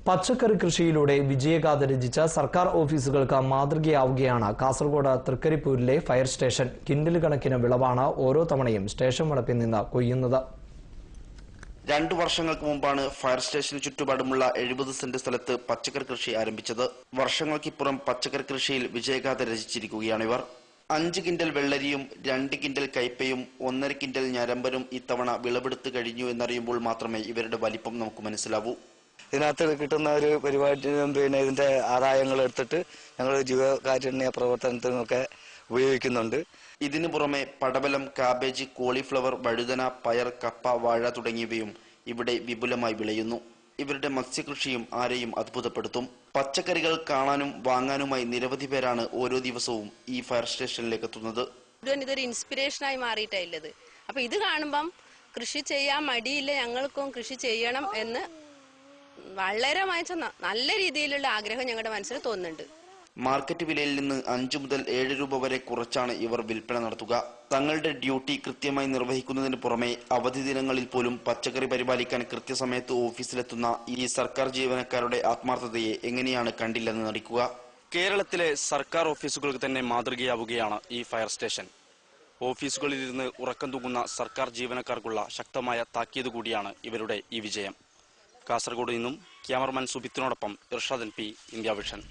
പച്ചക്കറി കൃഷിയിലൂടെ വിജയഗാഥ രചിച്ച സർക്കാർ ഓഫീസുകൾക്ക് മാതൃകയാവുകയാണ് കാസർഗോഡ് തൃക്കരിപ്പൂരിലെ ഫയർ സ്റ്റേഷൻ. കിൻഡൽ കണക്കിന് വിളവാണ് ഓരോ തവണയും സ്റ്റേഷൻ വളപ്പിൽ നിന്ന് കൊയ്യുന്നത്. 2 വർഷങ്ങൾക്ക് മുമ്പാണ് ഫയർ സ്റ്റേഷന് ചുറ്റുപാടുമുള്ള 70 സെന്റ് സ്ഥലത്ത് പച്ചക്കറി കൃഷി ആരംഭിച്ചത്. വർഷങ്ങൾക്കിപ്പുറം പച്ചക്കറി കൃഷിയിൽ വിജയഗാഥ രചിച്ചിരിക്കുകയാണിവർ. 5 കിൻഡൽ വെള്ളരിയും 2 കിൻഡൽ കയ്പയും 1.5 കിൻഡൽ ഞരമ്പനും ഇത്തവണ വിളവെടുത്ത് കഴിഞ്ഞു എന്നറിയുമ്പോൾ മാത്രമേ ഇവരുടെ വലിപ്പം നമുക്ക് മനസ്സിലാവൂ. ഇതിനകത്ത് കിട്ടുന്ന ഒരു പരിപാടിയും ഇതിന്റെ ആദായങ്ങൾ എടുത്തിട്ട് ഞങ്ങൾ ജീവകാരുണ്യ പ്രവർത്തനത്തിനൊക്കെ ഉപയോഗിക്കുന്നുണ്ട്. ഇതിനു പുറമെ പടവലം, കാബേജ്, കോളിഫ്ലവർ, വഴുതന, പയർ, കപ്പ, വാഴ തുടങ്ങിയവയും ഇവിടെ വിപുലമായി വിളയുന്നു. ഇവരുടെ മത്സ്യകൃഷിയും ആരെയും അത്ഭുതപ്പെടുത്തും. പച്ചക്കറികൾ കാണാനും വാങ്ങാനുമായി നിരവധി പേരാണ് ഓരോ ദിവസവും ഈ ഫയർ സ്റ്റേഷനിലേക്ക് എത്തുന്നത്. ഇതൊരു ഇൻസ്പിറേഷനായി മാറിയിട്ടില്ലത്. അപ്പൊ ഇത് കാണുമ്പം കൃഷി ചെയ്യാൻ മടിയില്ല, ഞങ്ങൾക്കും കൃഷി ചെയ്യണം എന്ന് വളരെ നല്ല രീതിയിലുള്ള ആഗ്രഹം ഞങ്ങളുടെ മനസ്സിൽ തോന്നുന്നുണ്ട്. മാർക്കറ്റ് വിലയിൽ നിന്ന് 5 മുതൽ 7 രൂപ വരെ കുറച്ചാണ് ഇവർ വിൽപ്പന നടത്തുക. തങ്ങളുടെ ഡ്യൂട്ടി കൃത്യമായി നിർവഹിക്കുന്നതിന് പുറമെ അവധി ദിനങ്ങളിൽ പോലും പച്ചക്കറി പരിപാലിക്കാൻ കൃത്യസമയത്ത് ഓഫീസിലെത്തുന്ന ഈ സർക്കാർ ജീവനക്കാരുടെ ആത്മാർത്ഥതയെ എങ്ങനെയാണ് കണ്ടില്ലെന്ന് നടിക്കുക. കേരളത്തിലെ സർക്കാർ ഓഫീസുകൾക്ക് തന്നെ മാതൃകയാവുകയാണ് ഈ ഫയർ സ്റ്റേഷൻ. ഓഫീസുകളിലിരുന്ന് ഉറക്കം തൂങ്ങുന്ന സർക്കാർ ജീവനക്കാർക്കുള്ള ശക്തമായ താക്കീത് കൂടിയാണ് ഇവരുടെ ഈ വിജയം. കാസർഗോഡ് നിന്നും ക്യാമറമാൻ സുബിത്തിനോടൊപ്പം ഇർഷാദ് NP, ഇന്ത്യ വിഷൻ.